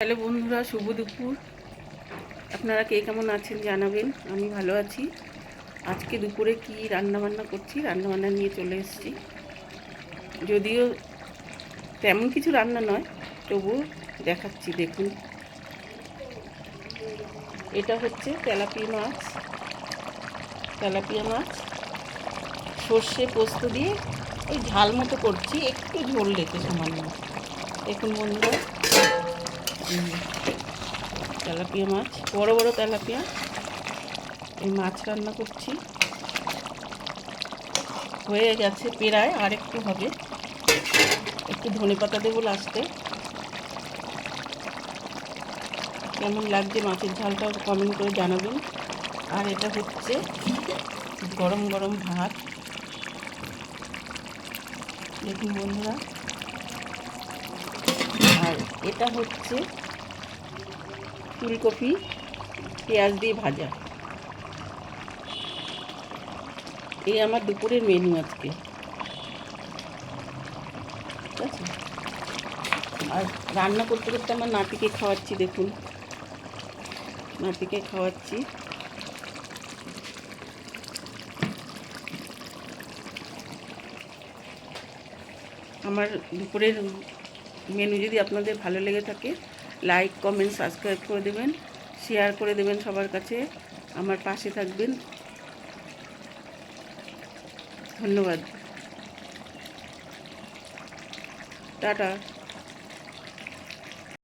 Hello বন্ধুরা, শুভ দুপুর। আপনারা কে কেমন আছেন জানাবেন। আমি ভালো আছি। আজকে দুপুরে কি রান্নাবান্না করছি, রান্নাবান্না নিয়ে চলে এসেছি। যদিও তেমন কিছু রান্না নয়, তবু দেখাচ্ছি, দেখুন। এটা হচ্ছে তেলাপিয়া মাছ সর্ষে পোস্ত দিয়ে ওই ঝাল মতো করছি, একটু ঝোল রেখে সামান্য। দেখুন বন্ধুরা, তেলাপিয়া মাছ, বড় বড় তেলাপিয়া, এই মাছ রান্না করছি। হয়ে গেছে প্রায়, আর একটু হবে। একটু ধনেপাতা দেবো লাস্টে। কেমন লাগছে মাছের ঝালটা কমেন্ট করে জানাবেন। আর এটা হচ্ছে গরম গরম ভাত, দেখুন বন্ধুরা। আর এটা হচ্ছে ফুলকপি পেঁয়াজ দিয়ে ভাজা। এই আমার দুপুরের মেনু আজকে, ঠিক আছে। আর রান্না করতে করতে আমার নাতিকে খাওয়াচ্ছি, দেখুন, নাতিকে খাওয়াচ্ছি। আমার দুপুরের মেনু যদি আপনাদের ভালো লেগে থাকে, লাইক কমেন্ট সাবস্ক্রাইব করে দেবেন, শেয়ার করে দেবেন সবার কাছে, আমার পাশে থাকবেন। ধন্যবাদ, টাটা।